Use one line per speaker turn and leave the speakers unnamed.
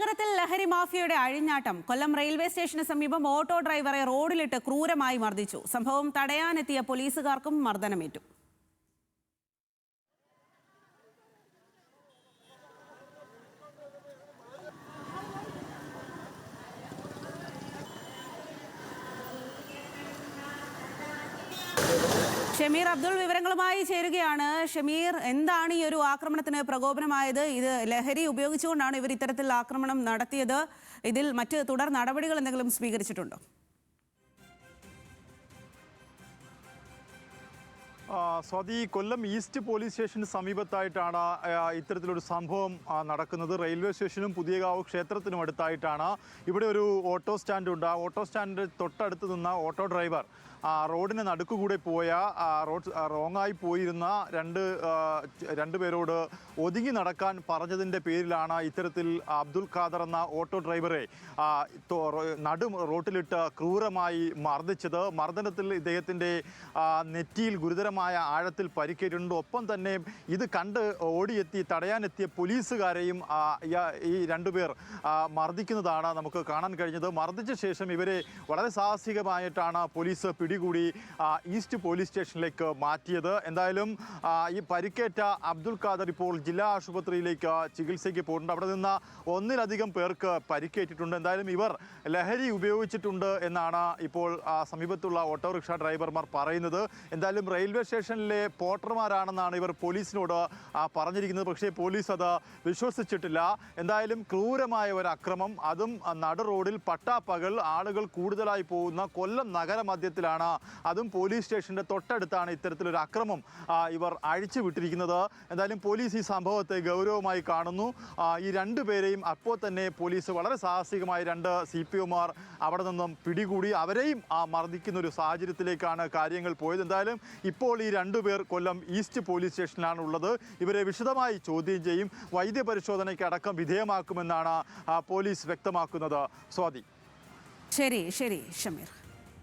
നഗരത്തിൽ ലഹരി മാഫിയയുടെ അഴിഞ്ഞാട്ടം. കൊല്ലം റെയിൽവേ സ്റ്റേഷന് സമീപം ഓട്ടോ ഡ്രൈവറെ റോഡിലിട്ട് ക്രൂരമായി മർദ്ദിച്ചു. സംഭവം തടയാനെത്തിയ പോലീസുകാർക്കും മർദ്ദനമേറ്റു. ഷമീർ അബ്ദുൾ വിവരങ്ങളുമായി ചേരുകയാണ്. ഷമീർ, എന്താണ് ഈ ഒരു ആക്രമണത്തിന് പ്രകോപനമായത്? ഇത് ലഹരി ഉപയോഗിച്ചുകൊണ്ടാണ് ഇവർ ഇത്തരത്തിൽ ആക്രമണം നടത്തിയത്. ഇതിൽ മറ്റ് തുടർ നടപടികൾ എന്തെങ്കിലും സ്വീകരിച്ചിട്ടുണ്ടോ?
സ്വാതി, കൊല്ലം ഈസ്റ്റ് പോലീസ് സ്റ്റേഷന് സമീപത്തായിട്ടാണ് ഇത്തരത്തിലൊരു സംഭവം നടക്കുന്നത്. റെയിൽവേ സ്റ്റേഷനും പുതിയകാവ് ക്ഷേത്രത്തിനും അടുത്തായിട്ടാണ്. ഇവിടെ ഒരു ഓട്ടോ സ്റ്റാൻഡ് ഉണ്ട്. ആ ഓട്ടോ സ്റ്റാൻഡിൻ്റെ തൊട്ടടുത്ത് നിന്ന ഓട്ടോ ഡ്രൈവർ റോഡിന് നടുക്കുകൂടെ പോയ റോങ്ങായി പോയിരുന്ന രണ്ടുപേരോട് ഒതുങ്ങി നടക്കാൻ പറഞ്ഞതിൻ്റെ പേരിലാണ് ഇത്തരത്തിൽ അബ്ദുൽ ഖാദർ എന്ന ഓട്ടോ ഡ്രൈവറെ റോട്ടിലിട്ട് ക്രൂരമായി മർദ്ദിച്ചത്. മർദ്ദനത്തിൽ ഇദ്ദേഹത്തിൻ്റെ നെറ്റിയിൽ ഗുരുതരമായ ആഴത്തിൽ പരിക്കേറ്റിട്ടുണ്ട്. ഒപ്പം തന്നെ ഇത് കണ്ട് തടയാനെത്തിയ പോലീസുകാരെയും ഈ രണ്ടുപേർ മർദ്ദിക്കുന്നതാണ് നമുക്ക് കാണാൻ കഴിഞ്ഞത്. മർദ്ദിച്ച ശേഷം ഇവരെ വളരെ സാഹസികമായിട്ടാണ് പോലീസ് പിടികൂടി ഈസ്റ്റ് പോലീസ് സ്റ്റേഷനിലേക്ക് മാറ്റിയത്. എന്തായാലും ഈ പരിക്കേറ്റ അബ്ദുൽ ഖാദർ ഇപ്പോൾ ജില്ലാ ആശുപത്രിയിലേക്ക് ചികിത്സയ്ക്ക് പോയിട്ടുണ്ട്. അവിടെ നിന്ന് ഒന്നിലധികം പേർക്ക് പരിക്കേറ്റിട്ടുണ്ട്. എന്തായാലും ഇവർ ലഹരി ഉപയോഗിച്ചിട്ടുണ്ട് എന്നാണ് ഇപ്പോൾ സമീപത്തുള്ള ഓട്ടോറിക്ഷ ഡ്രൈവർമാർ പറയുന്നത്. എന്തായാലും റെയിൽവേ സ്റ്റേഷനിലെ പോർട്ടർമാരാണെന്നാണ് ഇവർ പോലീസിനോട് പറഞ്ഞിരിക്കുന്നത്. പക്ഷേ പോലീസ് അത് വിശ്വസിച്ചിട്ടില്ല. എന്തായാലും ക്രൂരമായ ഒരു അക്രമം, അതും നടു റോഡിൽ പട്ടാപ്പകൽ ആളുകൾ കൂടുതലായി പോകുന്ന കൊല്ലം നഗരമധ്യത്തിലാണ്, അതും പോലീസ് സ്റ്റേഷന്റെ തൊട്ടടുത്താണ് ഇത്തരത്തിലൊരു അക്രമം ഇവർ അഴിച്ചുവിട്ടിരിക്കുന്നത്. എന്തായാലും പോലീസ് ഈ സംഭവത്തെ ഗൗരവമായി കാണുന്നു. ഈ രണ്ടുപേരെയും അപ്പോൾ തന്നെ പോലീസ് വളരെ സാഹസികമായി രണ്ട് CPOമാർ അവിടെ നിന്നും പിടികൂടി അവരെയും മർദ്ദിക്കുന്ന ഒരു സാഹചര്യത്തിലേക്കാണ് കാര്യങ്ങൾ പോയത്. എന്തായാലും ഇപ്പോൾ ഈ രണ്ടുപേർ കൊല്ലം ഈസ്റ്റ് പോലീസ് സ്റ്റേഷനിലാണ് ഉള്ളത്. ഇവരെ വിശദമായി ചോദ്യം ചെയ്യും, വൈദ്യപരിശോധനയ്ക്ക് അടക്കം വിധേയമാക്കുമെന്നാണ് പോലീസ് വ്യക്തമാക്കുന്നത്. സ്വാതി.
ശരി ഷമീർ.